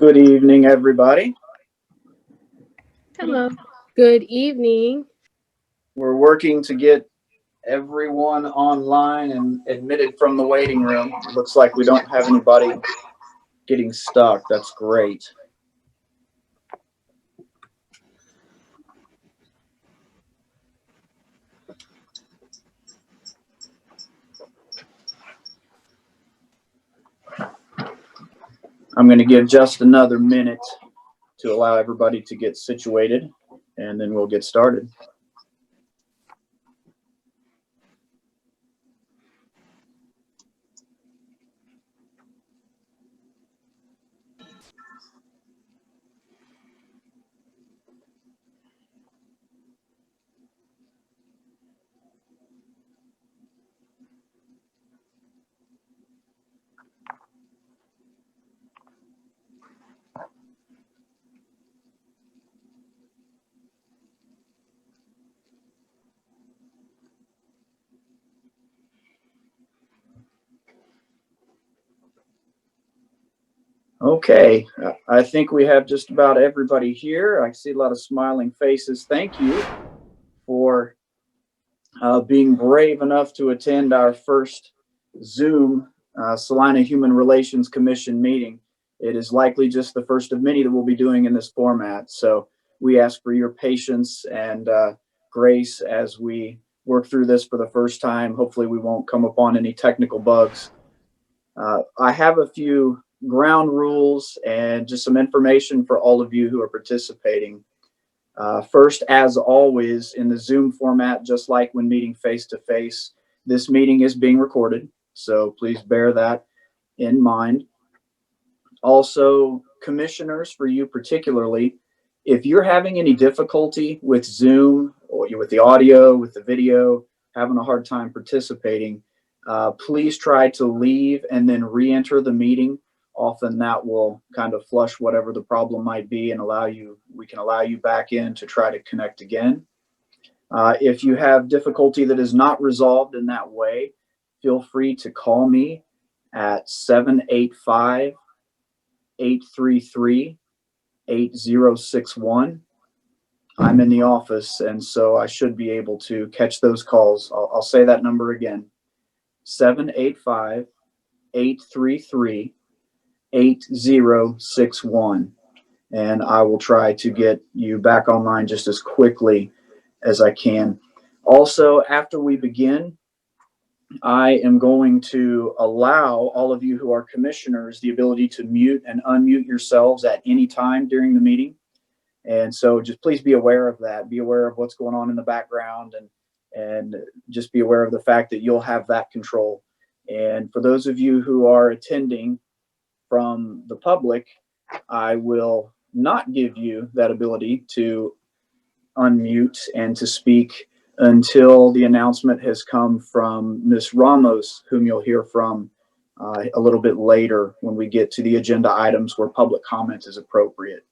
Good evening, everybody. Hello. Good evening. We're working to get everyone online and admitted from the waiting room. Looks like we don't have anybody getting stuck. That's great. I'm going to give just another minute to allow everybody to get situated, and then we'll get started. Okay, I think we have just about everybody here. I see a lot of smiling faces. Thank you for being brave enough to attend our first Zoom Salina Human Relations Commission meeting. It is likely just the first of many that we'll be doing in this format. So we ask for your patience and grace as we work through this for the first time. Hopefully we won't come upon any technical bugs. I have a few ground rules and just some information for all of you who are participating. First, as always, in the Zoom format, just like when meeting face-to-face, this meeting is being recorded, so please bear that in mind. Also, commissioners, for you particularly, if you're having any difficulty with Zoom or with the audio, with the video, having a hard time participating, please try to leave and then re-enter the meeting. Often that will kind of flush whatever the problem might be and we can allow you back in to try to connect again. If you have difficulty that is not resolved in that way, feel free to call me at 785-833-8061. I'm in the office, and so I should be able to catch those calls. I'll say that number again, 785-833-8061, and I will try to get you back online just as quickly as I can. Also, after we begin, I am going to allow all of you who are commissioners the ability to mute and unmute yourselves at any time during the meeting. And so just please be aware of that. Be aware of what's going on in the background, and just be aware of the fact that you'll have that control. And for those of you who are attending from the public, I will not give you that ability to unmute and to speak until the announcement has come from Ms. Ramos, whom you'll hear from a little bit later when we get to the agenda items where public comment is appropriate.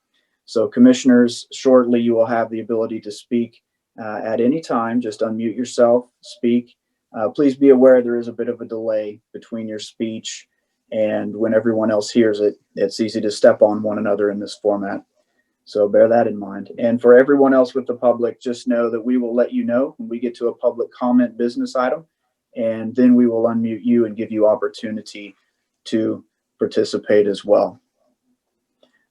So commissioners, shortly you will have the ability to speak at any time. Just unmute yourself, speak. Please be aware there is a bit of a delay between your speech and when everyone else hears it. It's easy to step on one another in this format. So bear that in mind. And for everyone else with the public, just know that we will let you know when we get to a public comment business item, and then we will unmute you and give you opportunity to participate as well.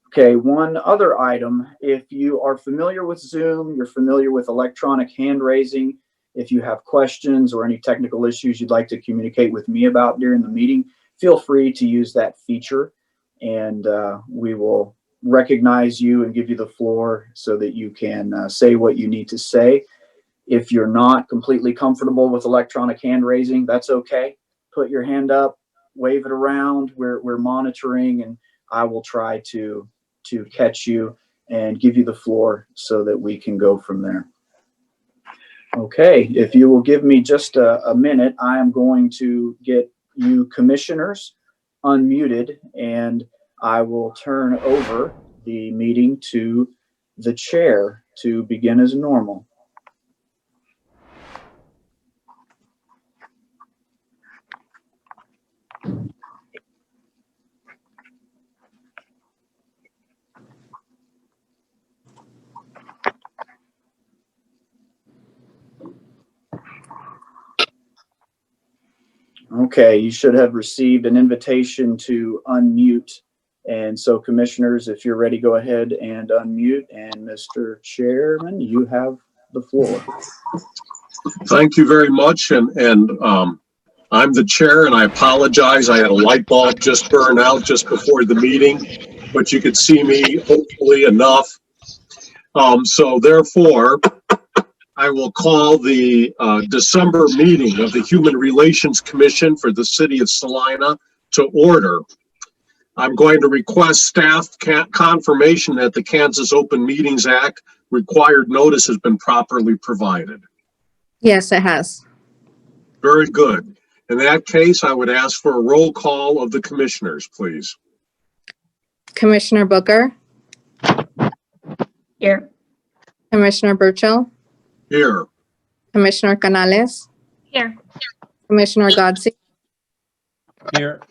Okay, one other item. If you are familiar with Zoom, you're familiar with electronic hand raising, if you have questions or any technical issues you'd like to communicate with me about during the meeting, feel free to use that feature, and we will recognize you and give you the floor so that you can say what you need to say. If you're not completely comfortable with electronic hand raising, that's okay. Put your hand up, wave it around. We're monitoring, and I will try to catch you and give you the floor so that we can go from there. Okay, if you will give me just a minute, I am going to get you commissioners unmuted, and I will turn over the meeting to the chair to begin as normal. Okay, you should have received an invitation to unmute. And so commissioners, if you're ready, go ahead and unmute. And Mr. Chairman, you have the floor. Thank you very much. And I'm the chair, and I apologize. I had a light bulb just burn out just before the meeting, but you could see me hopefully enough. So therefore, I will call the December meeting of the Human Relations Commission for the City of Salina to order. I'm going to request staff confirmation that the Kansas Open Meetings Act required notice has been properly provided. Yes, it has. Very good. In that case, I would ask for a roll call of the commissioners, please. Commissioner Booker. Here. Commissioner Burchell. Here. Commissioner Canales. Here. Commissioner Godsey. Here.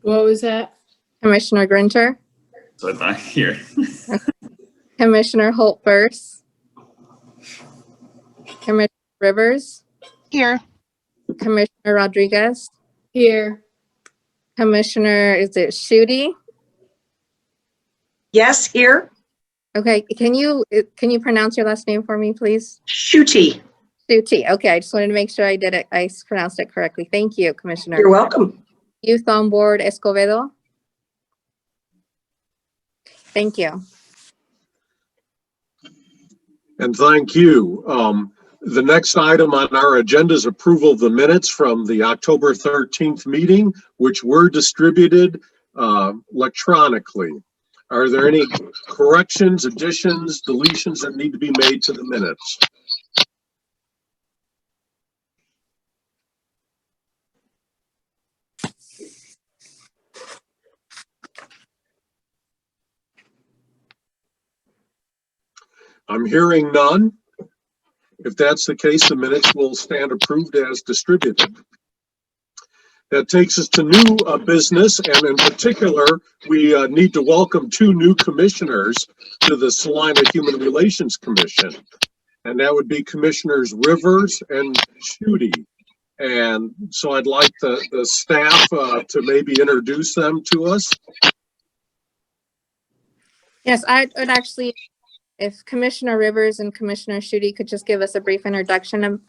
What was that? Commissioner Grinter. So I thought here. Commissioner Holt Burse. Commissioner Rivers. Here. Commissioner Rodriguez. Here. Commissioner, is it Schutte? Yes, here. Okay, can you pronounce your last name for me, please? Schutte. Schutte. Okay, I just wanted to make sure I pronounced it correctly. Thank you, Commissioner. You're welcome. Youth on Board Escobedo. Thank you. And thank you. The next item on our agenda is approval of the minutes from the October 13th meeting, which were distributed electronically. Are there any corrections, additions, deletions that need to be made to the minutes? I'm hearing none. If that's the case, the minutes will stand approved as distributed. That takes us to new business, and in particular, we need to welcome two new commissioners to the Salina Human Relations Commission, and that would be Commissioners Rivers and Schutte. And so I'd like the staff to maybe introduce them to us. Yes, I would actually, if Commissioner Rivers and Commissioner Schutte could just give us a brief introduction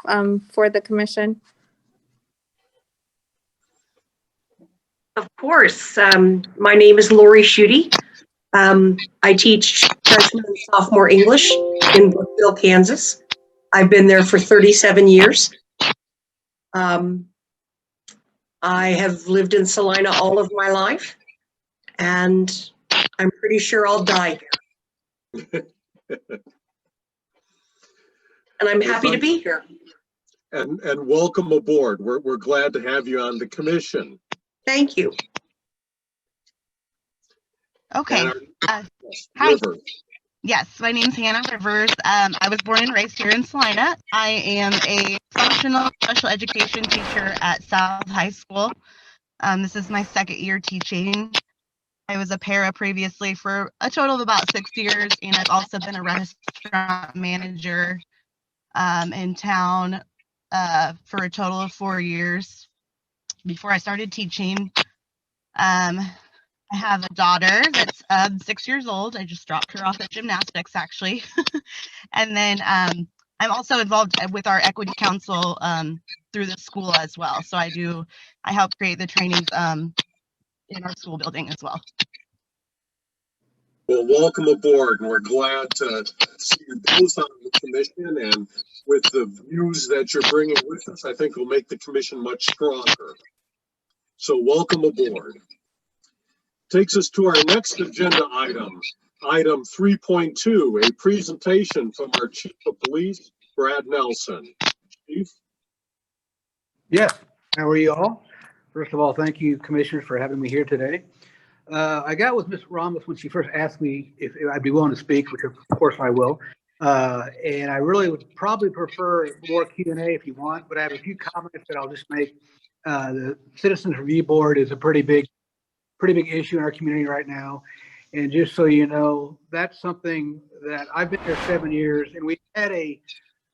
for the commission. Of course. My name is Lori Schutte. I teach freshman and sophomore English in Brookville, Kansas. I've been there for 37 years. I have lived in Salina all of my life, and I'm pretty sure I'll die here. And I'm happy to be here. And welcome aboard. We're glad to have you on the commission. Thank you. Okay. Hi. Rivers. Yes, my name's Hannah Rivers. I was born and raised here in Salina. I am a functional special education teacher at South High School. This is my second year teaching. I was a para previously for a total of about 6 years, and I've also been a restaurant manager in town for a total of 4 years before I started teaching. I have a daughter that's 6 years old. I just dropped her off at gymnastics, actually. And then I'm also involved with our equity council through the school as well. So I help create the trainings in our school building as well. Well, welcome aboard, and we're glad to see you both on the commission. And with the views that you're bringing with us, I think it'll make the commission much stronger. So welcome aboard. Takes us to our next agenda item, item 3.2, a presentation from our Chief of Police, Brad Nelson. Chief? Yes, how are you all? First of all, thank you, commissioners, for having me here today. I got with Ms. Ramos when she first asked me if I'd be willing to speak, which of course I will. And I really would probably prefer more Q&A if you want, but I have a few comments that I'll just make. The Citizens Review Board is a pretty big issue in our community right now. And just so you know, that's something that I've been there 7 years, and we had a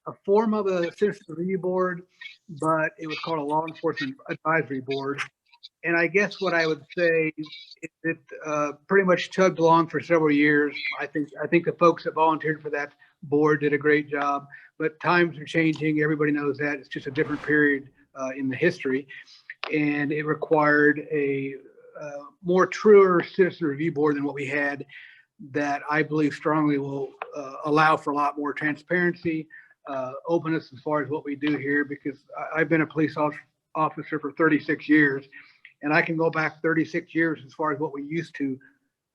a form of a citizen review board, but it was called a law enforcement advisory board. And I guess what I would say is it pretty much chugged along for several years. I think the folks that volunteered for that board did a great job, but times are changing. Everybody knows that. It's just a different period in the history. And it required a more truer citizen review board than what we had, that I believe strongly will allow for a lot more transparency, openness as far as what we do here, because I've been a police officer for 36 years. And I can go back 36 years as far as what we used to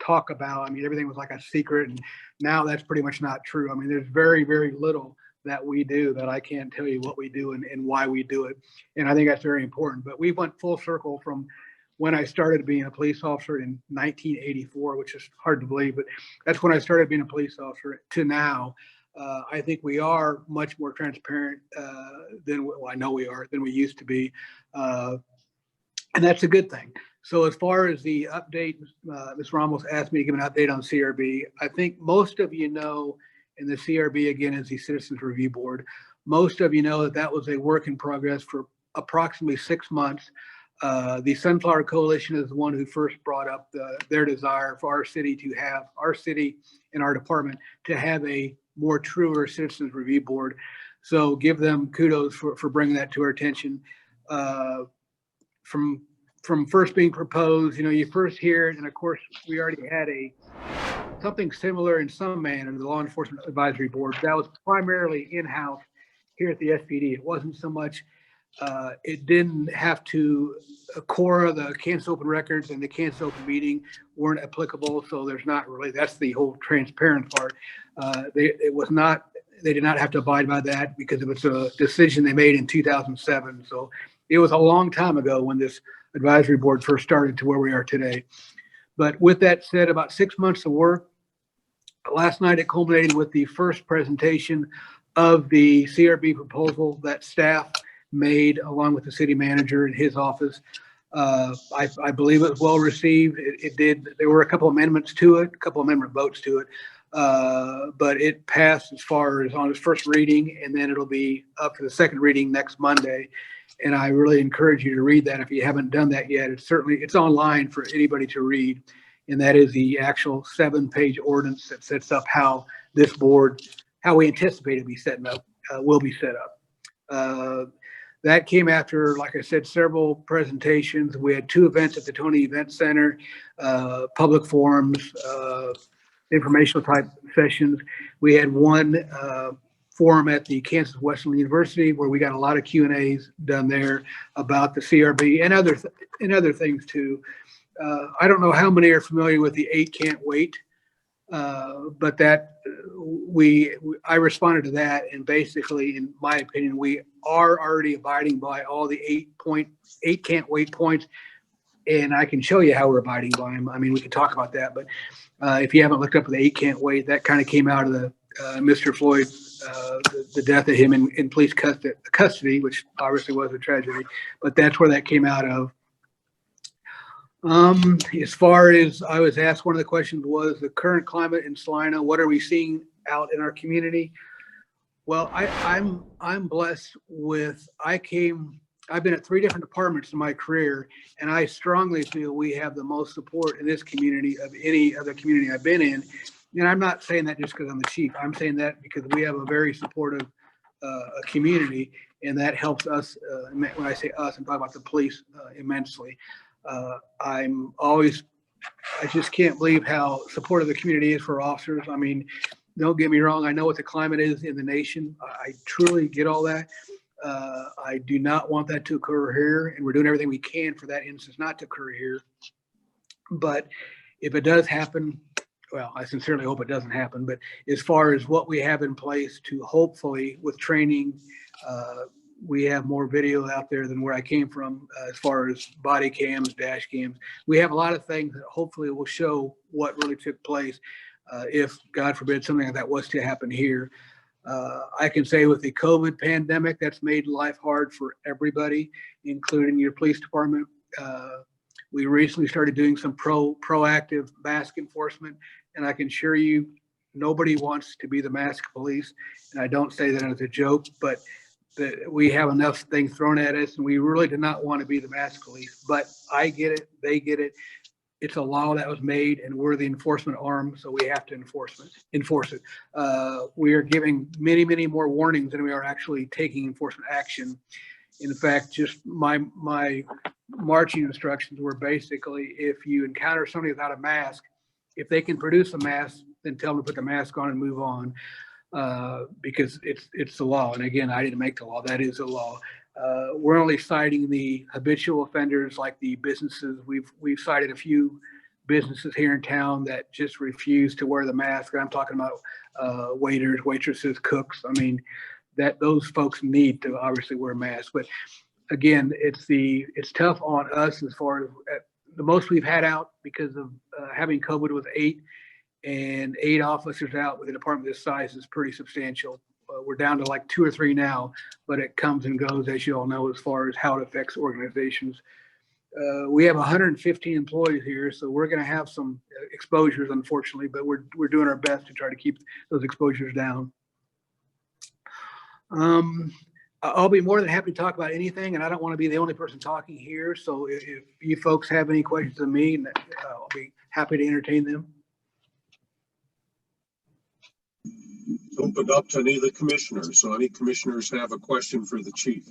talk about. I mean, everything was like a secret, and now that's pretty much not true. I mean, there's very, very little that we do that I can't tell you what we do and why we do it. And I think that's very important. But we went full circle from when I started being a police officer in 1984, which is hard to believe, but that's when I started being a police officer, to now. I think we are much more transparent than, well, I know we are, than we used to be. And that's a good thing. So as far as the update, Ms. Ramos asked me to give an update on CRB. I think most of you know, and the CRB again is the Citizens Review Board. Most of you know that that was a work in progress for approximately 6 months. The Sunflower Coalition is the one who first brought up their desire for our city and our department to have a more truer Citizens Review Board. So give them kudos for bringing that to our attention. From first being proposed, you first hear it, and of course we already had something similar in some manner, the Law Enforcement Advisory Board. That was primarily in-house here at the SPD. It wasn't so much, it didn't have to, CORA, the Kansas Open Records and the Kansas Open Meeting weren't applicable, so there's not really, that's the whole transparent part. They did not have to abide by that because it was a decision they made in 2007. So it was a long time ago when this advisory board first started to where we are today. But with that said, about 6 months of work. Last night it culminated with the first presentation of the CRB proposal that staff made along with the city manager in his office. I believe it was well received. There were a couple amendments to it, a couple amendment votes to it, but it passed as far as on its first reading, and then it'll be up for the second reading next Monday. And I really encourage you to read that if you haven't done that yet. It's online for anybody to read. And that is the actual 7-page ordinance that sets up how this board, how we anticipate it be setting up, will be set up. That came after, like I said, several presentations. We had 2 events at the Tony Event Center, public forums, informational type sessions. We had 1 forum at the Kansas Western University where we got a lot of Q&As done there about the CRB and other things too. I don't know how many are familiar with the 8 can't wait, but that I responded to that, and basically, in my opinion, we are already abiding by all the 8 can't wait points, and I can show you how we're abiding by them. I mean, we can talk about that, but if you haven't looked up the 8 can't wait, that kind of came out of the Mr. Floyd, the death of him in police custody, which obviously was a tragedy, but that's where that came out of. As far as I was asked, one of the questions was the current climate in Salina. What are we seeing out in our community? Well, I'm blessed with, I've been at 3 different departments in my career, and I strongly feel we have the most support in this community of any other community I've been in. And I'm not saying that just because I'm the chief. I'm saying that because we have a very supportive community, and that helps us. When I say us, I'm talking about the police immensely. I just can't believe how supportive the community is for officers. I mean, don't get me wrong. I know what the climate is in the nation. I truly get all that. I do not want that to occur here, and we're doing everything we can for that instance not to occur here. But if it does happen, well, I sincerely hope it doesn't happen. But as far as what we have in place to hopefully with training, we have more video out there than where I came from as far as body cams, dash cams. We have a lot of things that hopefully will show what really took place if, God forbid, something like that was to happen here. I can say with the COVID pandemic, that's made life hard for everybody, including your police department. We recently started doing some proactive mask enforcement, and I can assure you nobody wants to be the mask police. And I don't say that as a joke, but we have enough things thrown at us and we really do not want to be the mask police. But I get it. They get it. It's a law that was made and we're the enforcement arm, so we have to enforce it. We are giving many, many more warnings than we are actually taking enforcement action. In fact, just my marching instructions were basically, if you encounter somebody without a mask, if they can produce a mask, then tell them to put the mask on and move on, because it's the law. And again, I didn't make the law. That is the law. We're only citing the habitual offenders, like the businesses. We've cited a few businesses here in town that just refuse to wear the mask. I'm talking about waiters, waitresses, cooks. I mean, that those folks need to obviously wear masks. But again, it's tough on us as far as the most we've had out because of having COVID was 8, and 8 officers out with a department this size is pretty substantial. We're down to like 2 or 3 now, but it comes and goes, as you all know, as far as how it affects organizations. We have 115 employees here, so we're going to have some exposures, unfortunately, but we're doing our best to try to keep those exposures down. I'll be more than happy to talk about anything, and I don't want to be the only person talking here. So if you folks have any questions of me, I'll be happy to entertain them. Open up to any of the commissioners. So any commissioners have a question for the chief?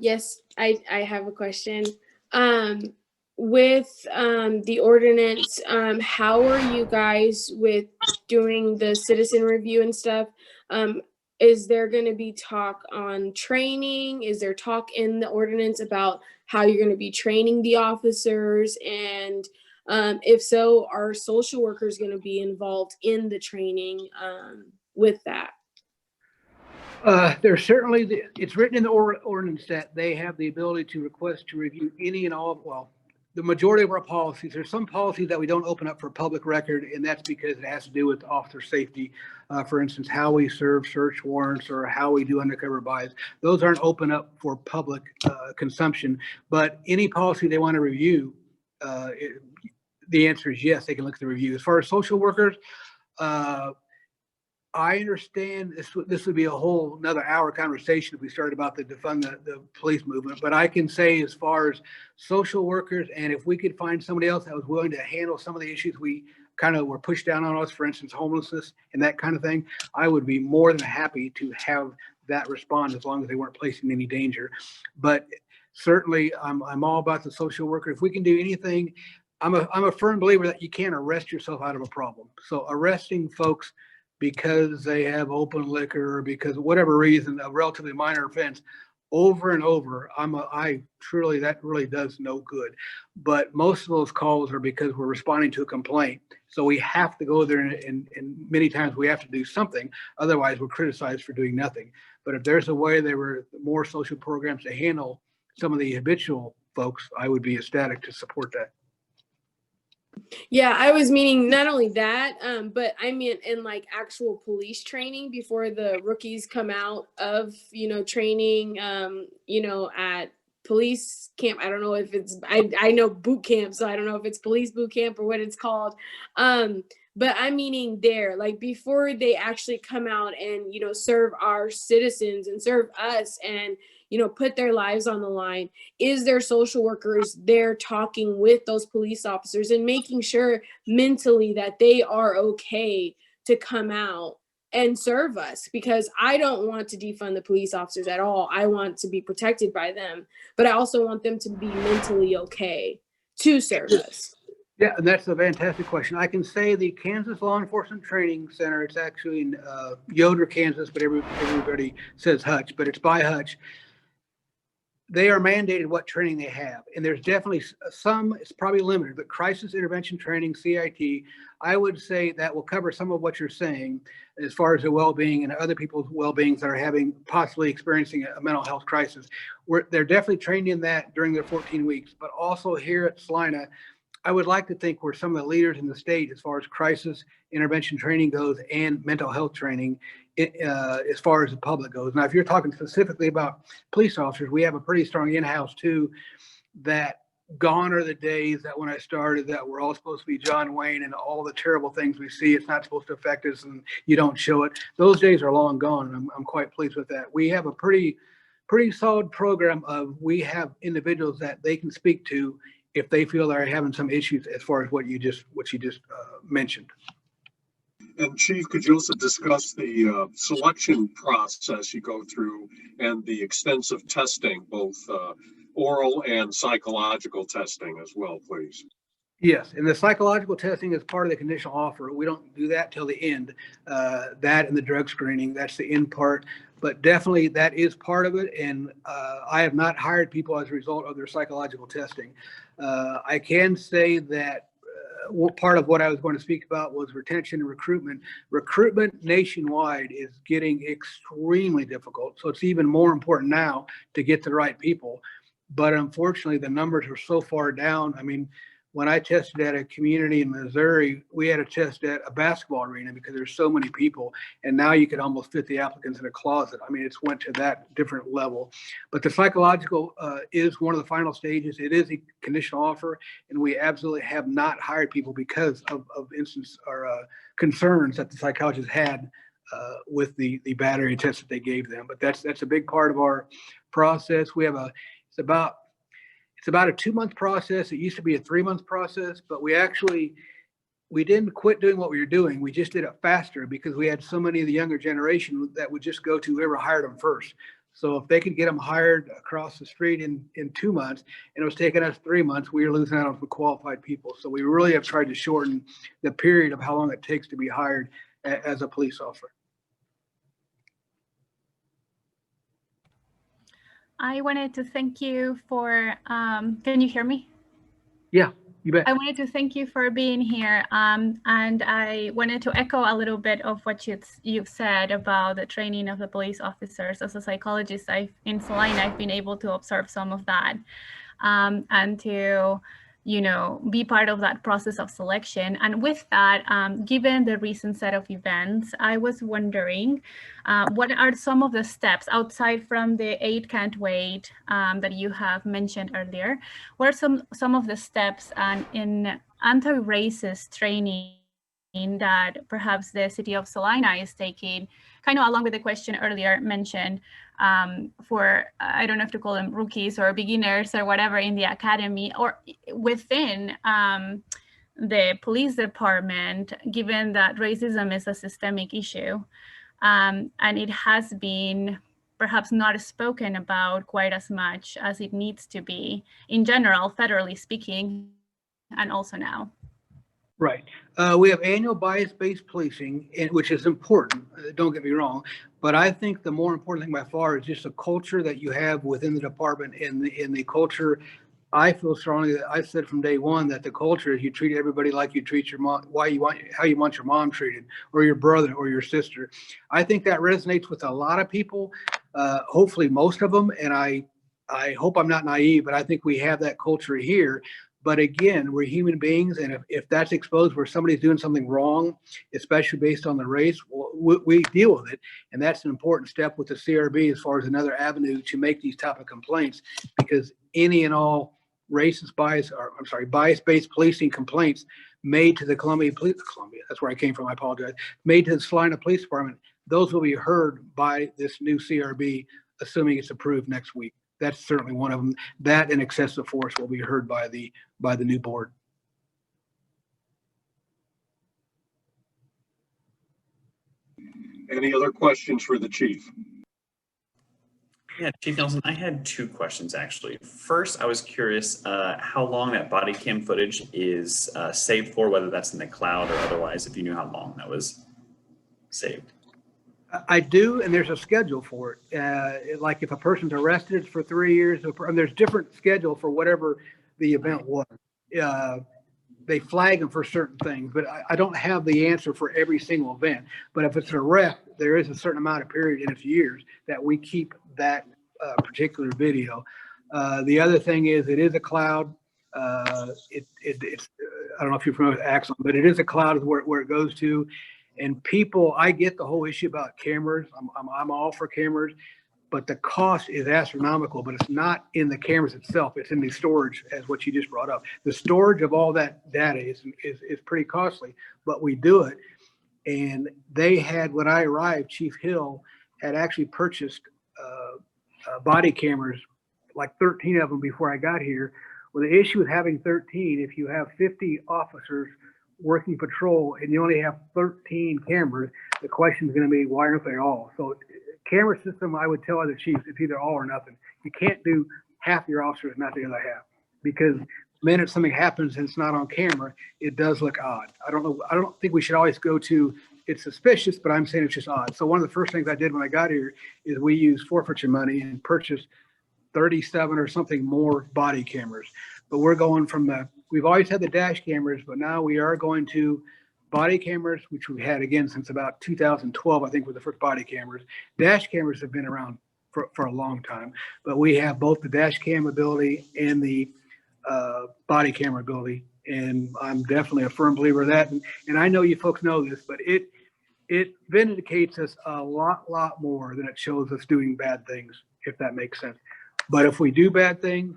Yes, I have a question. With the ordinance, how are you guys with doing the citizen review and stuff? Is there going to be talk on training? Is there talk in the ordinance about how you're going to be training the officers? And if so, are social workers going to be involved in the training with that? There's certainly, it's written in the ordinance that they have the ability to request to review any and all, well, the majority of our policies. There's some policies that we don't open up for public record, and that's because it has to do with officer safety. For instance, how we serve search warrants or how we do undercover buys. Those aren't open up for public consumption, but any policy they want to review, the answer is yes, they can look at the review. As far as social workers, I understand this would be a whole another hour conversation if we started about the defund the police movement, but I can say as far as social workers, and if we could find somebody else that was willing to handle some of the issues we kind of were pushed down on us, for instance, homelessness and that kind of thing, I would be more than happy to have that respond as long as they weren't placing any danger. But certainly I'm all about the social worker. If we can do anything, I'm a firm believer that you can't arrest yourself out of a problem. So arresting folks because they have open liquor or because of whatever reason, a relatively minor offense, over and over, I truly, that really does no good. But most of those calls are because we're responding to a complaint. So we have to go there, and many times we have to do something. Otherwise, we're criticized for doing nothing. But if there's a way there were more social programs to handle some of the habitual folks, I would be ecstatic to support that. Yeah, I was meaning not only that, but I meant in like actual police training before the rookies come out of, training, at police camp. I don't know if it's, I know boot camp, so I don't know if it's police boot camp or what it's called. But I'm meaning there, like before they actually come out and, serve our citizens and serve us and, put their lives on the line, is there social workers there talking with those police officers and making sure mentally that they are okay to come out and serve us? Because I don't want to defund the police officers at all. I want to be protected by them, but I also want them to be mentally okay to serve us. Yeah, and that's a fantastic question. I can say the Kansas Law Enforcement Training Center, it's actually in Yoder, Kansas, but everybody says Hutch, but it's by Hutch. They are mandated what training they have. And there's definitely some, it's probably limited, but crisis intervention training, CIT, I would say that will cover some of what you're saying as far as the well-being and other people's well-beings that are possibly experiencing a mental health crisis. They're definitely trained in that during their 14 weeks, but also here at Salina, I would like to think we're some of the leaders in the state as far as crisis intervention training goes and mental health training as far as the public goes. Now, if you're talking specifically about police officers, we have a pretty strong in-house too that gone are the days that when I started that we're all supposed to be John Wayne and all the terrible things we see, it's not supposed to affect us and you don't show it. Those days are long gone, and I'm quite pleased with that. We have a pretty solid program of, we have individuals that they can speak to if they feel they're having some issues as far as what you just mentioned. And Chief, could you also discuss the selection process you go through and the extensive testing, both oral and psychological testing as well, please? Yes, and the psychological testing is part of the conditional offer. We don't do that till the end. That and the drug screening, that's the end part. But definitely that is part of it. And I have not hired people as a result of their psychological testing. I can say that part of what I was going to speak about was retention and recruitment. Recruitment nationwide is getting extremely difficult. So it's even more important now to get the right people. But unfortunately, the numbers are so far down. I mean, when I tested at a community in Missouri, we had to test at a basketball arena because there's so many people. And now you could almost fit the applicants in a closet. I mean, it's went to that different level. But the psychological is one of the final stages. It is a conditional offer, and we absolutely have not hired people because of instance or concerns that the psychologists had with the battery test that they gave them. But that's a big part of our process. We have it's about a 2-month process. It used to be a 3-month process, but we didn't quit doing what we were doing. We just did it faster because we had so many of the younger generation that would just go to whoever hired them first. So if they could get them hired across the street in 2 months, and it was taking us 3 months, we were losing out on qualified people. So we really have tried to shorten the period of how long it takes to be hired as a police officer. I wanted to thank you for, can you hear me? Yeah, you bet. I wanted to thank you for being here. And I wanted to echo a little bit of what you've said about the training of the police officers. As a psychologist in Salina, I've been able to observe some of that and to, be part of that process of selection. And with that, given the recent set of events, I was wondering, what are some of the steps outside from the 8 can't wait that you have mentioned earlier? What are some of the steps in anti-racist training that perhaps the city of Salina is taking, kind of along with the question earlier mentioned, for, I don't know if to call them rookies or beginners or whatever in the academy or within the police department, given that racism is a systemic issue and it has been perhaps not spoken about quite as much as it needs to be in general, federally speaking, and also now. Right. We have annual bias-based policing, which is important. Don't get me wrong, but I think the more important thing by far is just the culture that you have within the department. In the culture, I feel strongly that I've said from day one that the culture is you treat everybody like you treat your mom, how you want your mom treated, or your brother, or your sister. I think that resonates with a lot of people. Hopefully, most of them, and I hope I'm not naive, but I think we have that culture here. But again, we're human beings, and if that's exposed where somebody's doing something wrong, especially based on the race, we deal with it. And that's an important step with the CRB as far as another avenue to make these type of complaints, because any and all racist bias-based policing complaints made to the Columbia, that's where I came from, I apologize, made to the Salina Police Department, those will be heard by this new CRB, assuming it's approved next week. That's certainly one of them. That and excessive force will be heard by the new board. Any other questions for the chief? Yeah, Chief Nelson, I had 2 questions actually. First, I was curious how long that body cam footage is saved for, whether that's in the cloud or otherwise, if you knew how long that was saved. I do, and there's a schedule for it. Like if a person's arrested for 3 years, and there's different schedule for whatever the event was. They flag them for certain things, but I don't have the answer for every single event. But if it's an arrest, there is a certain amount of period in its years that we keep that particular video. The other thing is it is a cloud. It's I don't know if you're familiar with Axon, but it is a cloud where it goes to. And people, I get the whole issue about cameras. I'm all for cameras. but the cost is astronomical, but it's not in the cameras itself. It's in the storage, as what you just brought up. The storage of all that data is pretty costly, but we do it. And they had, when I arrived, Chief Hill had actually purchased body cameras, like 13 of them before I got here. Well, the issue with having 13, if you have 50 officers working patrol and you only have 13 cameras, the question is going to be, why aren't they all? So camera system, I would tell other chiefs, it's either all or nothing. You can't do half your officers, not the other half, because the minute something happens and it's not on camera, it does look odd. I don't think we should always go to it's suspicious, but I'm saying it's just odd. So one of the first things I did when I got here is we used forfeiture money and purchased 37 or something more body cameras. But we're going from we've always had the dash cameras, but now we are going to body cameras, which we've had again since about 2012, I think, were the first body cameras. Dash cameras have been around for a long time, but we have both the dash cam ability and the body camera ability. And I'm definitely a firm believer of that. And I know you folks know this, but it vindicates us a lot more than it shows us doing bad things, if that makes sense. But if we do bad things,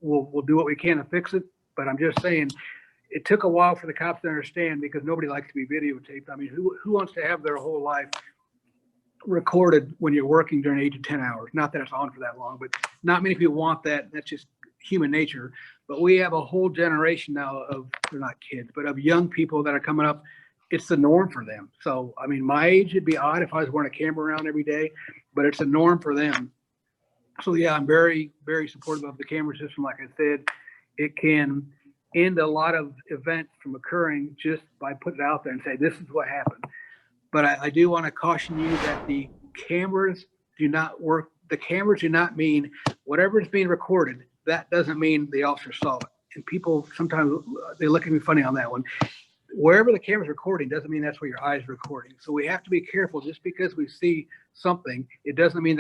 we'll do what we can to fix it. But I'm just saying, it took a while for the cops to understand, because nobody likes to be videotaped. I mean, who wants to have their whole life recorded when you're working during 8 to 10 hours? Not that it's on for that long, but not many people want that. That's just human nature. But we have a whole generation now of, they're not kids, but of young people that are coming up. It's the norm for them. So, I mean, my age, it'd be odd if I was wearing a camera around every day, but it's a norm for them. So yeah, I'm very, very supportive of the camera system. Like I said, it can end a lot of events from occurring just by putting it out there and say, this is what happened. But I do want to caution you that the cameras do not work. The cameras do not mean whatever is being recorded. That doesn't mean the officer saw it. And people sometimes, they look at me funny on that one. Wherever the camera's recording doesn't mean that's where your eyes are recording. So we have to be careful. Just because we see something, it doesn't mean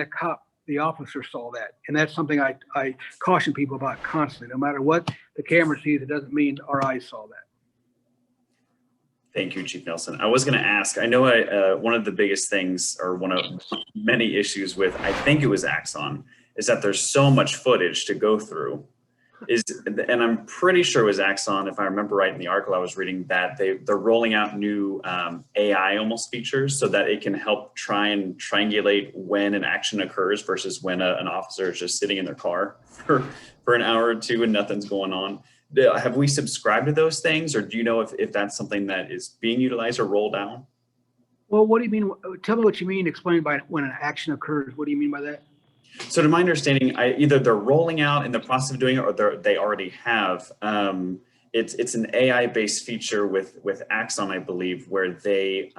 the officer saw that. And that's something I caution people about constantly. No matter what the camera sees, it doesn't mean our eyes saw that. Thank you, Chief Nelson. I was going to ask, I know one of the biggest things, or one of many issues with, I think it was Axon, is that there's so much footage to go through. And I'm pretty sure it was Axon, if I remember right in the article I was reading, that they're rolling out new AI almost features so that it can help try and triangulate when an action occurs versus when an officer is just sitting in their car for an hour or two and nothing's going on. Have we subscribed to those things, or do you know if that's something that is being utilized or rolled out? Well, what do you mean? Tell me what you mean. Explain by when an action occurs. What do you mean by that? So to my understanding, either they're rolling out in the process of doing it, or they already have. It's an AI-based feature with Axon, I believe, where they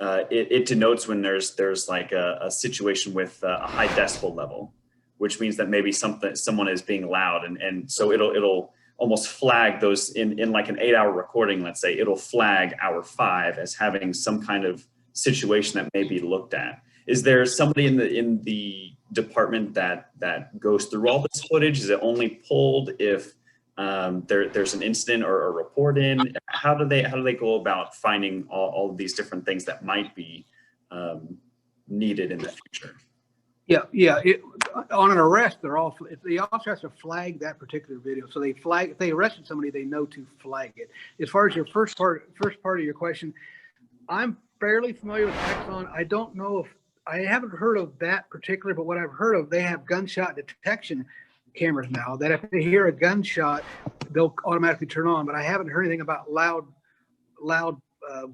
it denotes when there's like a situation with a high decibel level, which means that maybe someone is being loud, and so it'll almost flag those in like an 8-hour recording. Let's say it'll flag hour 5 as having some kind of situation that may be looked at. Is there somebody in the department that goes through all this footage? Is it only pulled if there's an incident or a report in? How do they go about finding all of these different things that might be needed in the future? Yeah. On an arrest, the officer has to flag that particular video. So if they arrested somebody, they know to flag it. As far as your first part of your question, I'm fairly familiar with Axon. I don't know if I haven't heard of that particular, but what I've heard of, they have gunshot detection cameras now that if they hear a gunshot, they'll automatically turn on. But I haven't heard anything about loud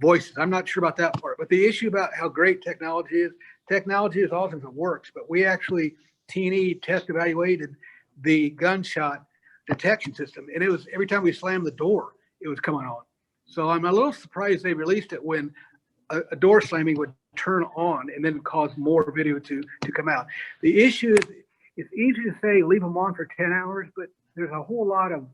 voices. I'm not sure about that part. But the issue about how great technology is awesome if it works. But we actually T&E test evaluated the gunshot detection system, and it was every time we slammed the door, it was coming on. So I'm a little surprised they released it when a door slamming would turn on and then cause more video to come out. The issue is, it's easy to say leave them on for 10 hours, but there's a whole lot of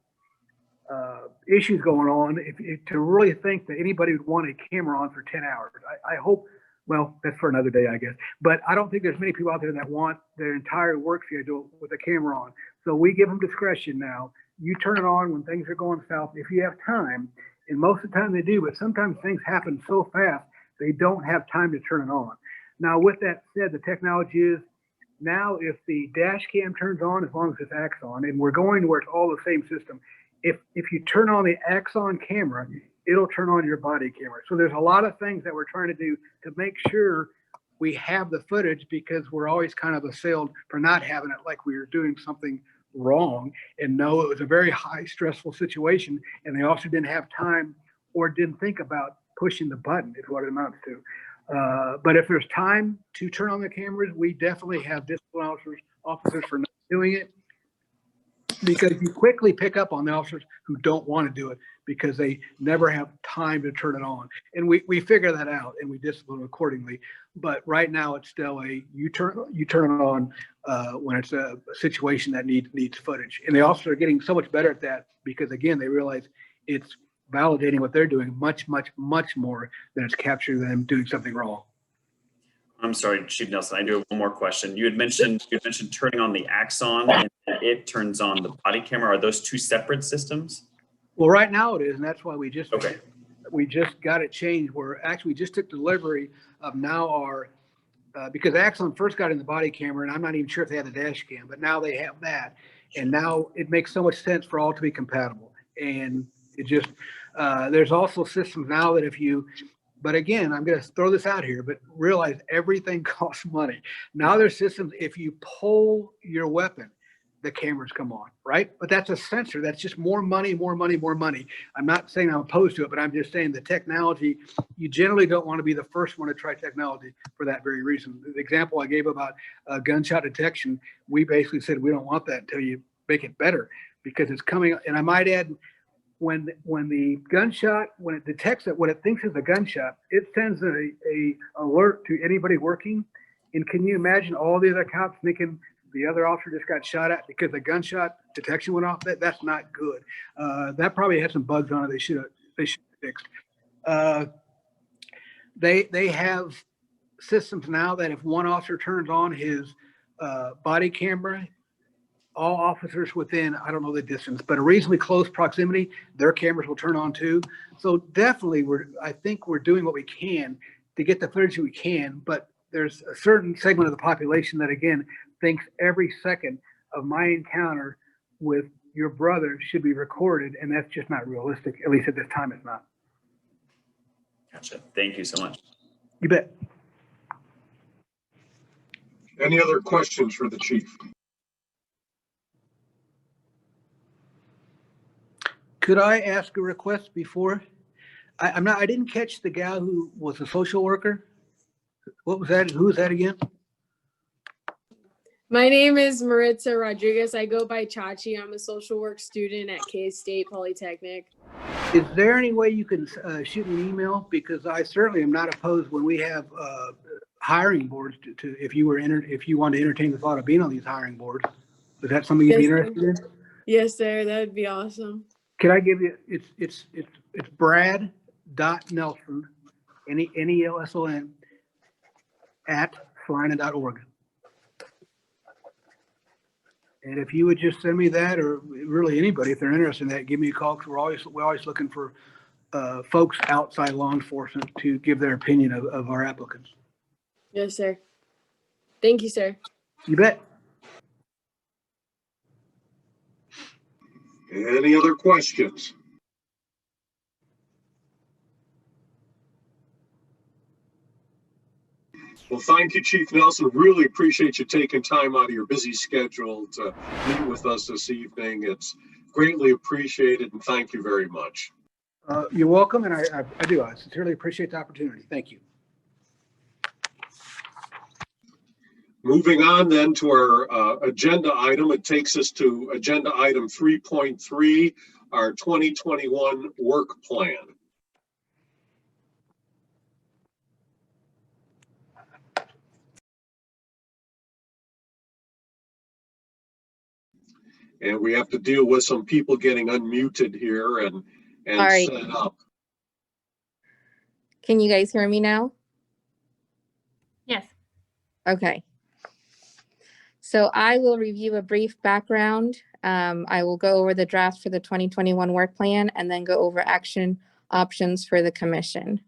issues going on to really think that anybody would want a camera on for 10 hours. I hope, well, that's for another day, I guess. But I don't think there's many people out there that want their entire work schedule with a camera on. So we give them discretion now. You turn it on when things are going south if you have time. And most of the time they do, but sometimes things happen so fast they don't have time to turn it on. Now, with that said, the technology is now if the dash cam turns on, as long as it's Axon, and we're going to where it's all the same system, if you turn on the Axon camera, it'll turn on your body camera. So there's a lot of things that we're trying to do to make sure we have the footage, because we're always kind of assailed for not having it, like we were doing something wrong. And no, it was a very high stressful situation, and they also didn't have time or didn't think about pushing the button is what it amounts to. But if there's time to turn on the cameras, we definitely have discipline officers for not doing it, because you quickly pick up on the officers who don't want to do it because they never have time to turn it on. And we figure that out and we discipline accordingly. But right now it's still you turn it on when it's a situation that needs footage. And the officers are getting so much better at that because, again, they realize it's validating what they're doing much, much, much more than it's capturing them doing something wrong. I'm sorry, Chief Nelson, I do have one more question. You had mentioned turning on the Axon and it turns on the body camera. Are those two separate systems? Well, right now it is, and that's why we just got it changed. Where actually we just took delivery of now our because Axon first got in the body camera, and I'm not even sure if they had the dash cam, but now they have that, and now it makes so much sense for all to be compatible. And it just there's also systems now that if you, but again, I'm going to throw this out here, but realize everything costs money. Now there's systems, if you pull your weapon, the cameras come on, right? But that's a sensor. That's just more money, more money, more money. I'm not saying I'm opposed to it, but I'm just saying the technology, you generally don't want to be the first one to try technology for that very reason. The example I gave about gunshot detection, we basically said we don't want that until you make it better, because it's coming. And I might add, when the gunshot, when it detects it, what it thinks is a gunshot, it sends a alert to anybody working. And can you imagine all the other cops thinking the other officer just got shot at because the gunshot detection went off? That's not good. That probably had some bugs on it. They should have fixed. They have systems now that if one officer turns on his body camera, all officers within, I don't know the distance, but a reasonably close proximity, their cameras will turn on too. So definitely I think we're doing what we can to get the footage we can, but there's a certain segment of the population that, again, thinks every second of my encounter with your brother should be recorded, and that's just not realistic. At least at this time, it's not. Gotcha. Thank you so much. You bet. Any other questions for the chief? Could I ask a request before? I didn't catch the gal who was a social worker. What was that? Who was that again? My name is Maritza Rodriguez. I go by Chachi. I'm a social work student at K-State Polytechnic. Is there any way you can shoot me an email? Because I certainly am not opposed when we have hiring boards to if you want to entertain the thought of being on these hiring boards. Is that something you'd be interested in? Yes, sir. That would be awesome. Can I give you? It's Brad.Nelson, Nelson at Salina.org. And if you would just send me that, or really anybody, if they're interested in that, give me a call, because we're always looking for folks outside law enforcement to give their opinion of our applicants. Yes, sir. Thank you, sir. You bet. Any other questions? Well, thank you, Chief Nelson. Really appreciate you taking time out of your busy schedule to meet with us this evening. It's greatly appreciated, and thank you very much. You're welcome, and I do. I sincerely appreciate the opportunity. Thank you. Moving on then to our agenda item, it takes us to agenda item 3.3, our 2021 work plan. And we have to deal with some people getting unmuted here and All right. set up. Can you guys hear me now? Yes. Okay. So I will review a brief background. I will go over the draft for the 2021 work plan and then go over action options for the commission.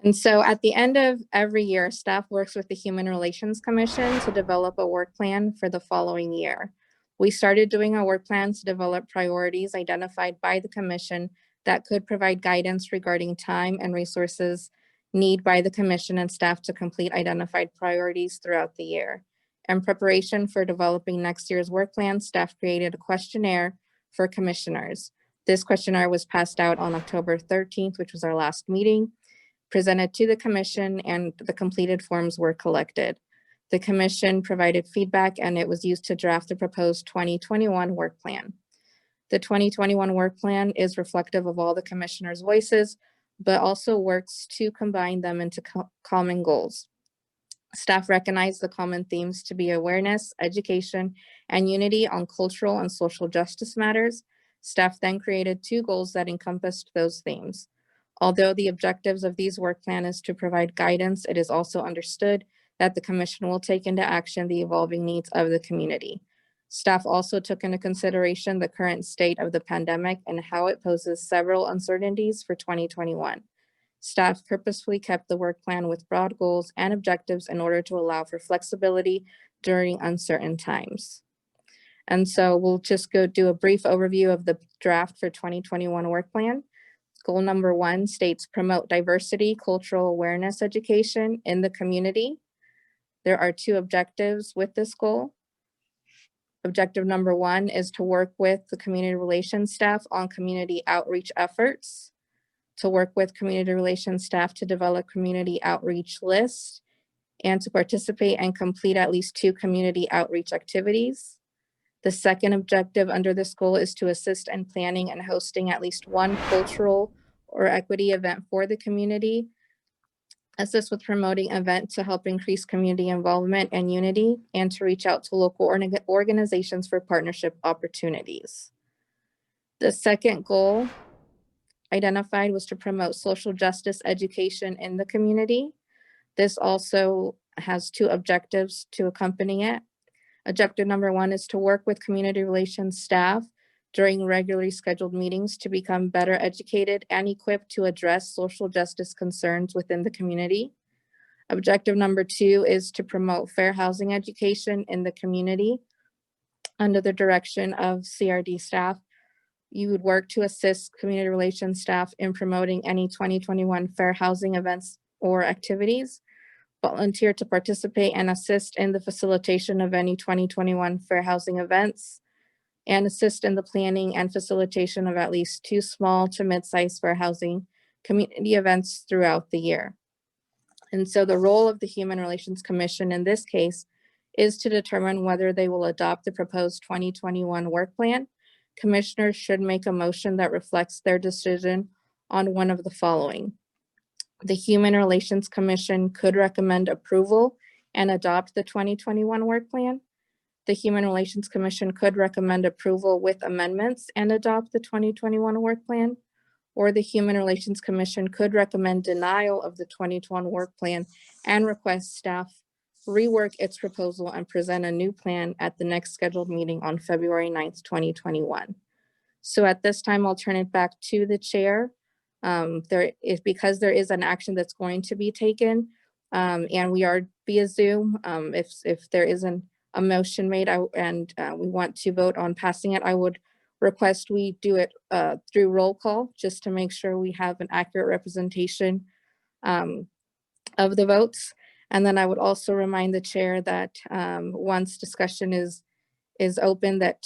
And so at the end of every year, staff works with the Human Relations Commission to develop a work plan for the following year. We started doing a work plan to develop priorities identified by the commission that could provide guidance regarding time and resources need by the commission and staff to complete identified priorities throughout the year. In preparation for developing next year's work plan, staff created a questionnaire for commissioners. This questionnaire was passed out on October 13th, which was our last meeting, presented to the commission, and the completed forms were collected. The commission provided feedback and it was used to draft the proposed 2021 work plan. The 2021 work plan is reflective of all the commissioners' voices, but also works to combine them into common goals. Staff recognize the common themes to be awareness, education, and unity on cultural and social justice matters. Staff then created 2 goals that encompassed those themes. Although the objectives of these work plan is to provide guidance, it is also understood that the commission will take into action the evolving needs of the community. Staff also took into consideration the current state of the pandemic and how it poses several uncertainties for 2021. Staff purposefully kept the work plan with broad goals and objectives in order to allow for flexibility during uncertain times. And so we'll just go do a brief overview of the draft for 2021 work plan. Goal number 1 states promote diversity, cultural awareness education in the community. There are 2 objectives with this goal. Objective number 1 is to work with the community relations staff on community outreach efforts, to work with community relations staff to develop community outreach lists, and to participate and complete at least 2 community outreach activities. The second objective under this goal is to assist in planning and hosting at least 1 cultural or equity event for the community, assist with promoting events to help increase community involvement and unity, and to reach out to local organizations for partnership opportunities. The second goal identified was to promote social justice education in the community. This also has 2 objectives to accompany it. Objective number 1 is to work with community relations staff during regularly scheduled meetings to become better educated and equipped to address social justice concerns within the community. Objective number 2 is to promote fair housing education in the community. Under the direction of CRD staff, you would work to assist community relations staff in promoting any 2021 fair housing events or activities, volunteer to participate and assist in the facilitation of any 2021 fair housing events, and assist in the planning and facilitation of at least 2 small to mid-sized fair housing community events throughout the year. And so the role of the Human Relations Commission in this case is to determine whether they will adopt the proposed 2021 work plan. Commissioners should make a motion that reflects their decision on one of the following. The Human Relations Commission could recommend approval and adopt the 2021 work plan. The Human Relations Commission could recommend approval with amendments and adopt the 2021 work plan, or the Human Relations Commission could recommend denial of the 2021 work plan and request staff rework its proposal and present a new plan at the next scheduled meeting on February 9th, 2021. So at this time, I'll turn it back to the chair. Because there is an action that's going to be taken, and we are via Zoom, if there isn't a motion made and we want to vote on passing it, I would request we do it through roll call just to make sure we have an accurate representation of the votes. And then I would also remind the chair that once discussion is open, that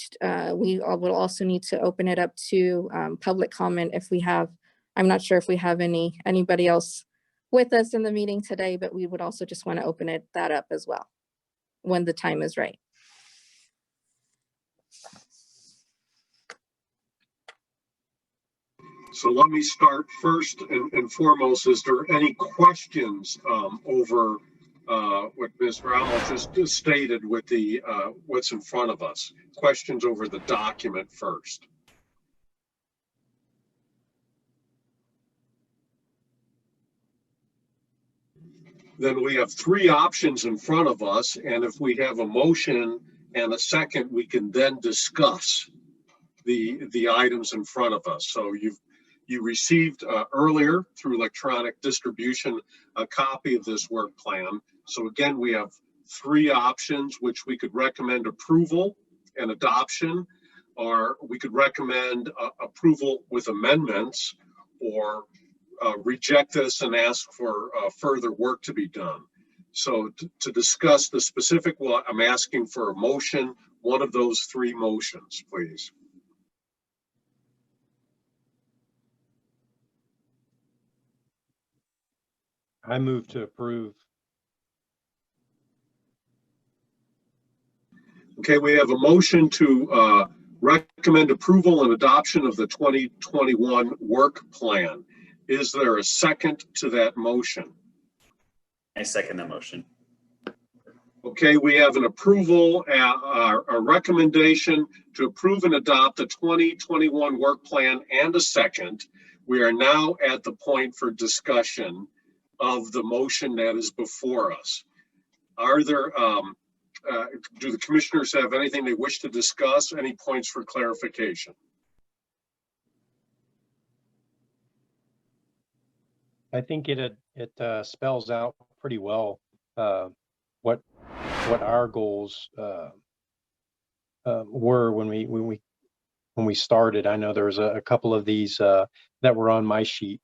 we will also need to open it up to public comment if we have. I'm not sure if we have anybody else with us in the meeting today, but we would also just want to open that up as well when the time is right. So let me start first and foremost. Is there any questions over what Ms. Rowell just stated with the what's in front of us? Questions over the document first. Then we have 3 options in front of us, and if we have a motion and a second, we can then discuss the items in front of us. So You received earlier through electronic distribution a copy of this work plan. So again, we have three options which we could recommend approval and adoption, or we could recommend approval with amendments, or reject this and ask for further work to be done. So to discuss the specific, well, I'm asking for a motion, one of those three motions, please. I move to approve. Okay, we have a motion to recommend approval and adoption of the 2021 work plan. Is there a second to that motion? I second the motion. Okay, we have an approval, a recommendation to approve and adopt the 2021 work plan and a second. We are now at the point for discussion of the motion that is before us. Are there, do the commissioners have anything they wish to discuss? Any points for clarification? I think it spells out pretty well what our goals were when we started. I know there was a couple of these that were on my sheet,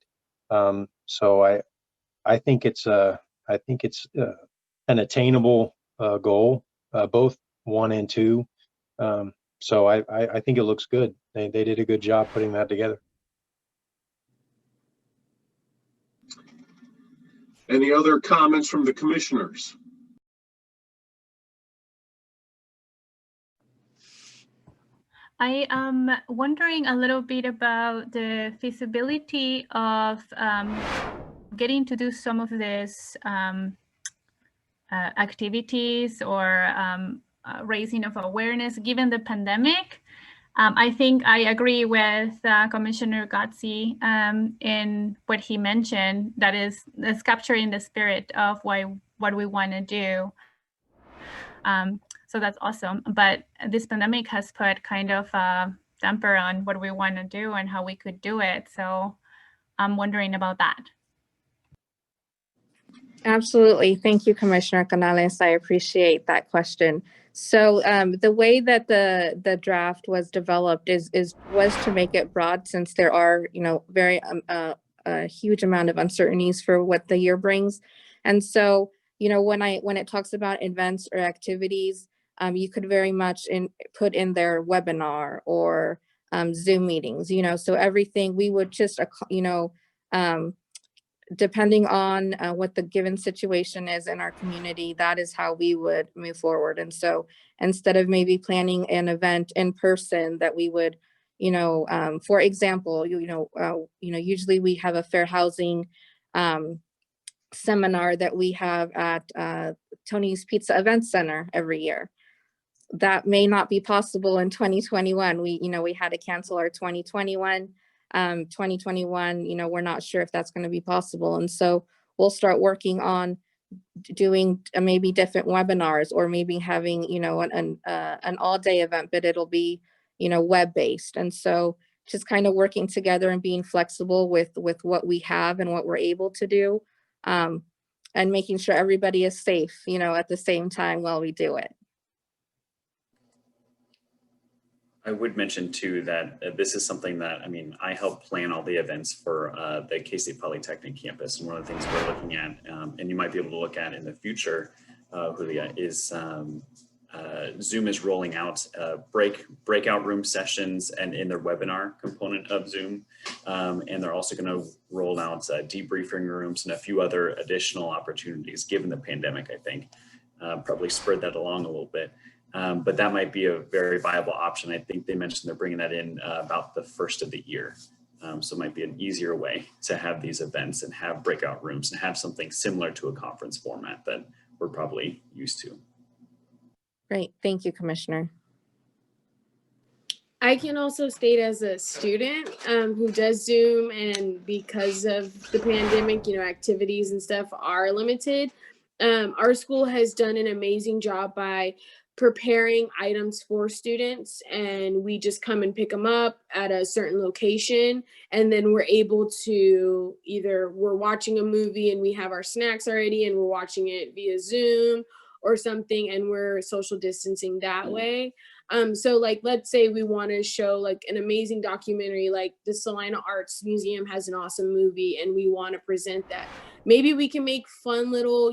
so I think it's an attainable goal, both 1 and 2. So I think it looks good. They did a good job putting that together. Any other comments from the commissioners? I am wondering a little bit about the feasibility of getting to do some of these activities or raising of awareness given the pandemic. I think I agree with Commissioner Gotzi in what he mentioned, that is capturing the spirit of what we want to do. So that's awesome. But this pandemic has put kind of a damper on what we want to do and how we could do it. So I'm wondering about that. Absolutely. Thank you, Commissioner Canales. I appreciate that question. So the way that the draft was developed was to make it broad, since there are, very a huge amount of uncertainties for what the year brings. And so, when it talks about events or activities, you could very much put in their webinar or Zoom meetings, so everything we would just, depending on what the given situation is in our community, that is how we would move forward. And so instead of maybe planning an event in person that we would, for example, usually we have a fair housing seminar that we have at Tony's Pizza Event Center every year. That may not be possible in 2021. We had to cancel our 2021. 2021, we're not sure if that's going to be possible. And so we'll start working on doing maybe different webinars, or maybe having, an all-day event, but it'll be, web-based. And so just kind of working together and being flexible with what we have and what we're able to do, and making sure everybody is safe, at the same time while we do it. I would mention too that this is something that, I help plan all the events for the K-State Polytechnic campus. And one of the things we're looking at, and you might be able to look at in the future, Julia, is Zoom is rolling out breakout room sessions and in their webinar component of Zoom. And they're also going to roll out debriefing rooms and a few other additional opportunities, given the pandemic, I think. Probably spread that along a little bit. But that might be a very viable option. I think they mentioned they're bringing that in about the first of the year. So it might be an easier way to have these events and have breakout rooms and have something similar to a conference format that we're probably used to. Great. Thank you, Commissioner. I can also state as a student who does Zoom, and because of the pandemic, activities and stuff are limited. Our school has done an amazing job by preparing items for students, and we just come and pick them up at a certain location, and then we're able to either we're watching a movie and we have our snacks already and we're watching it via Zoom or something, and we're social distancing that way. So like, let's say we want to show like an amazing documentary, like the Salina Arts Museum has an awesome movie and we want to present that. Maybe we can make fun little,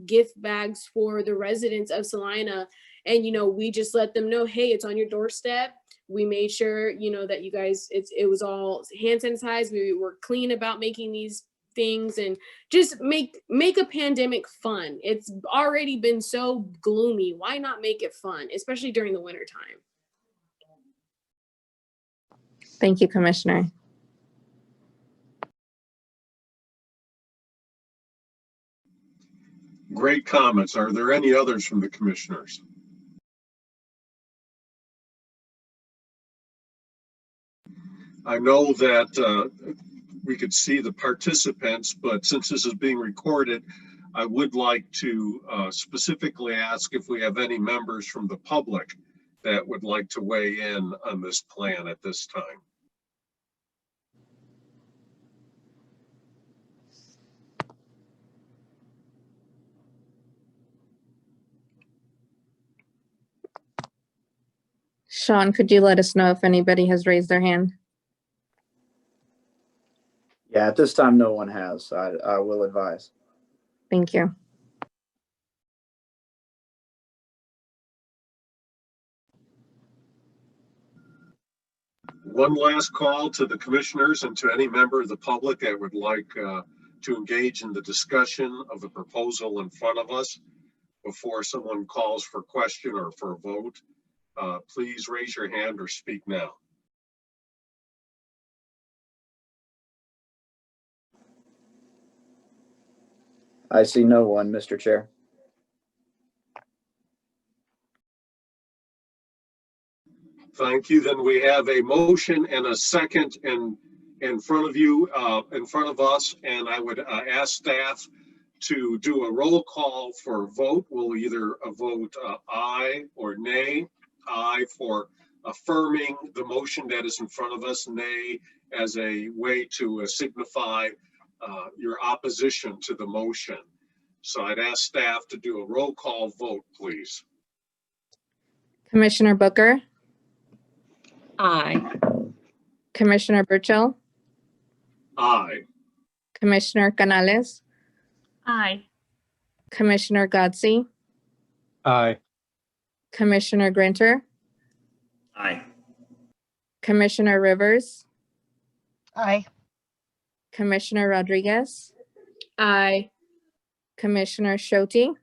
gift bags for the residents of Salina. And, we just let them know, hey, it's on your doorstep. We made sure, that you guys, it was all hand sanitized. We were clean about making these things, and just make a pandemic fun. It's already been so gloomy. Why not make it fun, especially during the winter time? Thank you, Commissioner. Great comments. Are there any others from the commissioners? I know that we could see the participants, but since this is being recorded, I would like to specifically ask if we have any members from the public that would like to weigh in on this plan at this time. Sean, could you let us know if anybody has raised their hand? Yeah, at this time, no one has. I will advise. Thank you. One last call to the commissioners and to any member of the public that would like to engage in the discussion of the proposal in front of us before someone calls for question or for a vote. Please raise your hand or speak now. I see no one, Mr. Chair. Thank you. Then we have a motion and a second in front of you, in front of us, and I would ask staff to do a roll call for vote. We'll either vote aye or nay. Aye for affirming the motion that is in front of us, nay as a way to signify your opposition to the motion. So I'd ask staff to do a roll call vote, please. Commissioner Booker? Aye. Commissioner Burchell? Aye. Commissioner Canales? Aye. Commissioner Godsey? Aye. Commissioner Grinter? Aye. Commissioner Rivers? Aye. Commissioner Rodriguez? Aye. Commissioner Schutte?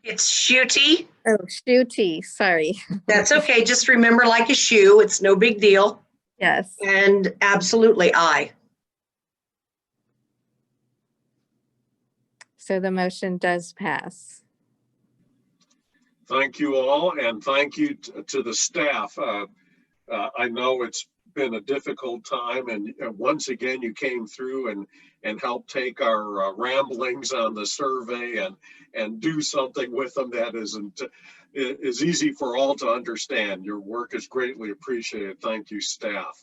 It's shooty. Oh, Schutte, sorry. That's okay. Just remember, like a shoe, it's no big deal. Yes. And absolutely aye. So the motion does pass. Thank you all, and thank you to the staff. I know it's been a difficult time, and once again, you came through and helped take our ramblings on the survey and do something with them that is easy for all to understand. Your work is greatly appreciated. Thank you, staff.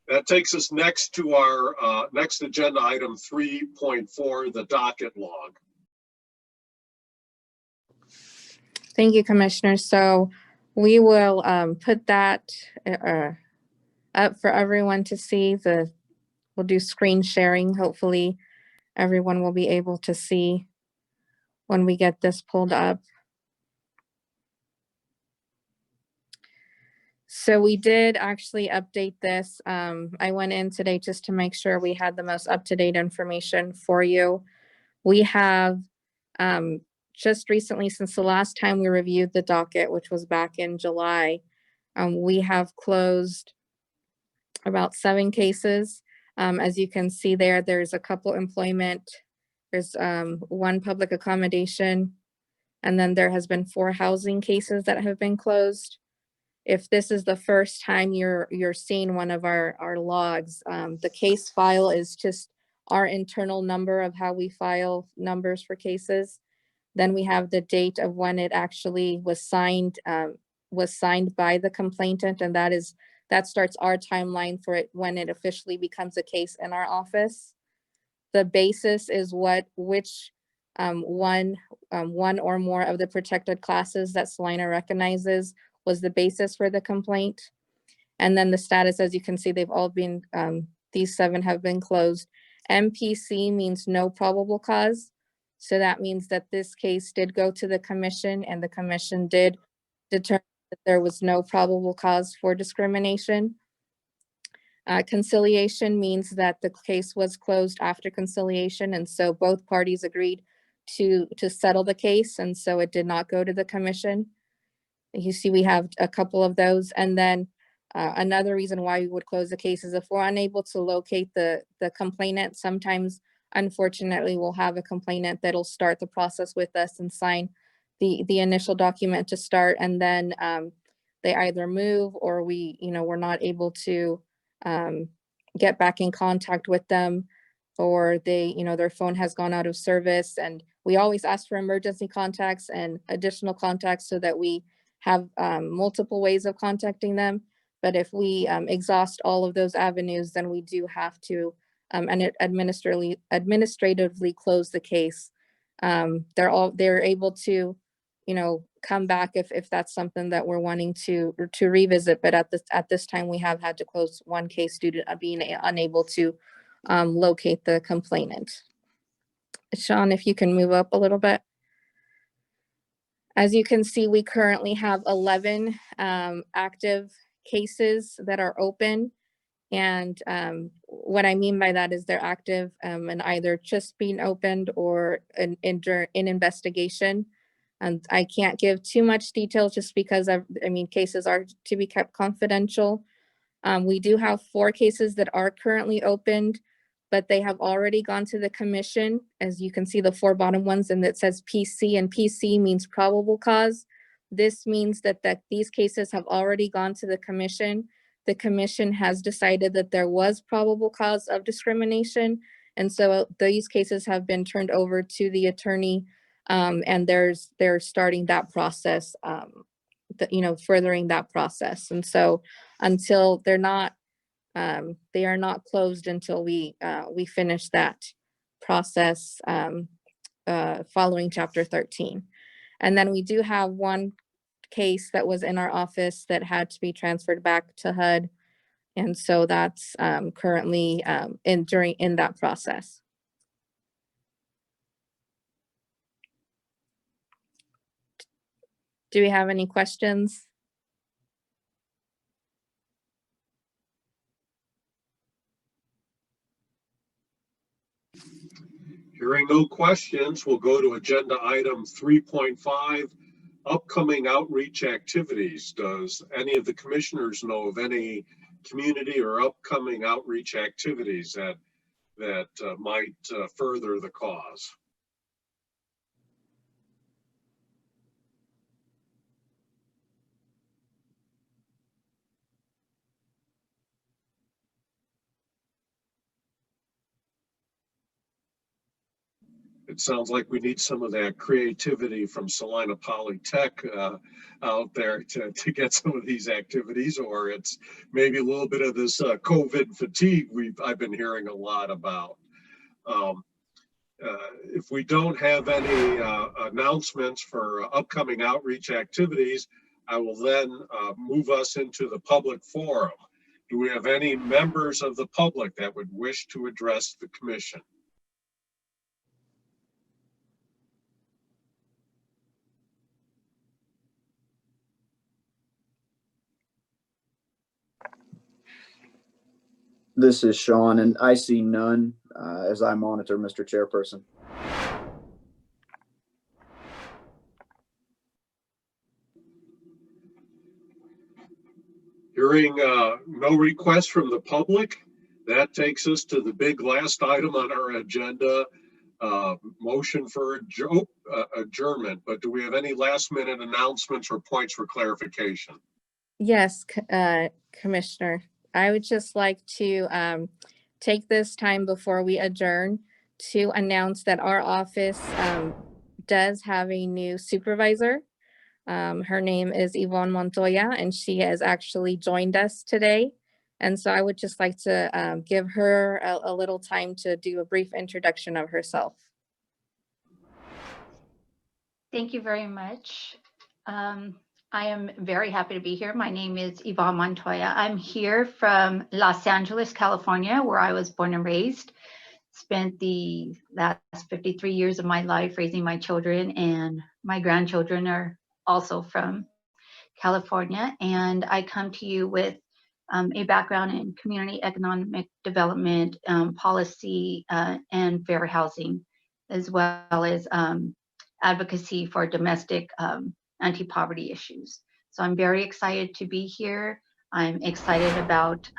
That takes us next to our next agenda item 3.4, the docket log. Thank you, Commissioner. So we will put that up for everyone to see. We'll do screen sharing. Hopefully everyone will be able to see when we get this pulled up. So we did actually update this. I went in today just to make sure we had the most up-to-date information for you. We have just recently, since the last time we reviewed the docket, which was back in July, we have closed about 7 cases. As you can see there, there's a couple employment, there's 1 public accommodation, and then there has been 4 housing cases that have been closed. If this is the first time you're seeing one of our logs, the case file is just our internal number of how we file numbers for cases. Then we have the date of when it actually was signed by the complainant, and that starts our timeline for it when it officially becomes a case in our office. The basis is which one or more of the protected classes that Salina recognizes was the basis for the complaint. And then the status, as you can see, they've all been, these 7 have been closed. MPC means no probable cause. So that means that this case did go to the commission, and the commission did determine that there was no probable cause for discrimination. Conciliation means that the case was closed after conciliation, and so both parties agreed to settle the case, and so it did not go to the commission. You see, we have a couple of those, and then another reason why we would close the case is if we're unable to locate the complainant. Sometimes, unfortunately, we'll have a complainant that'll start the process with us and sign the initial document to start, and then they either move, or we're not able to get back in contact with them, or their phone has gone out of service. And we always ask for emergency contacts and additional contacts so that we have multiple ways of contacting them. But if we exhaust all of those avenues, then we do have to administratively close the case. They're able to come back if that's something that we're wanting to revisit. But at this time, we have had to close one case due to being unable to locate the complainant. Sean, if you can move up a little bit. As you can see, we currently have 11 active cases that are open. And what I mean by that is they're active and either just being opened or in investigation. And I can't give too much detail just because cases are to be kept confidential. We do have 4 cases that are currently opened, but they have already gone to the commission. As you can see, the 4 bottom ones, and it says PC, and PC means probable cause. This means that these cases have already gone to the commission. The commission has decided that there was probable cause of discrimination. And so these cases have been turned over to the attorney, and they're starting that process, furthering that process. And so until they are not closed until we finish that process following Chapter 13. And then we do have one case that was in our office that had to be transferred back to HUD. And so that's currently in that process. Do we have any questions? Hearing no questions, we'll go to agenda item 3.5, upcoming outreach activities. Does any of the commissioners know of any community or upcoming outreach activities that might further the cause? It sounds like we need some of that creativity from Salina Polytech out there to get some of these activities, or it's maybe a little bit of this COVID fatigue I've been hearing a lot about. If we don't have any announcements for upcoming outreach activities, I will then move us into the public forum. Do we have any members of the public that would wish to address the commission? This is Sean, and I see none as I monitor, Mr. Chairperson. Hearing no requests from the public, that takes us to the big last item on our agenda, motion for adjournment. But do we have any last minute announcements or points for clarification? Yes, Commissioner. I would just like to take this time before we adjourn to announce that our office does have a new supervisor. Her name is Yvonne Montoya, and she has actually joined us today. And so I would just like to give her a little time to do a brief introduction of herself. Thank you very much. I am very happy to be here. My name is Yvonne Montoya. I'm here from Los Angeles, California, where I was born and raised. Spent the last 53 years of my life raising my children, and my grandchildren are also from California. And I come to you with a background in community economic development, policy, and fair housing, as well as advocacy for domestic anti-poverty issues. So I'm very excited to be here. I'm excited about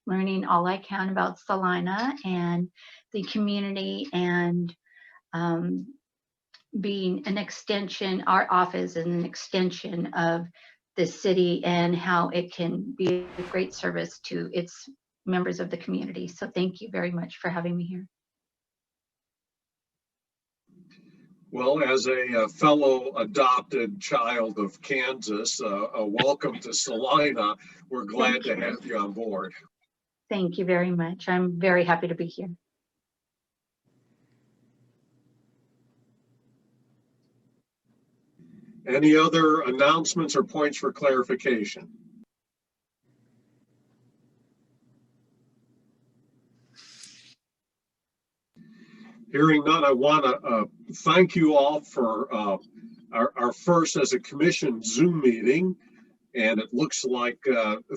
learning all I can about Salina and the community, and being an extension, our office is an extension of the city and how it can be a great service to its members of the community. So thank you very much for having me here. Well, as a fellow adopted child of Kansas, a welcome to Salina. We're glad to have you on board. Thank you very much. I'm very happy to be here. Any other announcements or points for clarification? Hearing none, I want to thank you all for our first as a commission Zoom meeting, and it looks like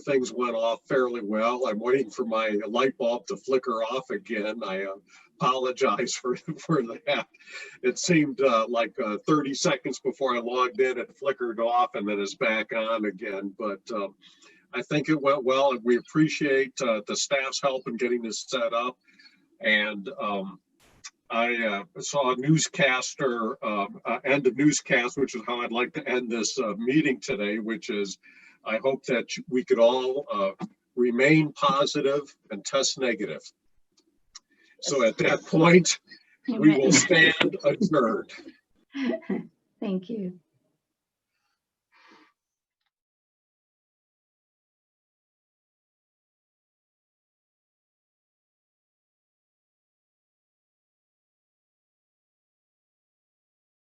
things went off fairly well. I'm waiting for my light bulb to flicker off again. I apologize for that. It seemed like 30 seconds before I logged in, it flickered off and then it's back on again. But I think it went well, and we appreciate the staff's help in getting this set up. And I saw a newscaster end a newscast, which is how I'd like to end this meeting today, which is, I hope that we could all remain positive and test negative. So at that point, we will stand adjourned. Thank you.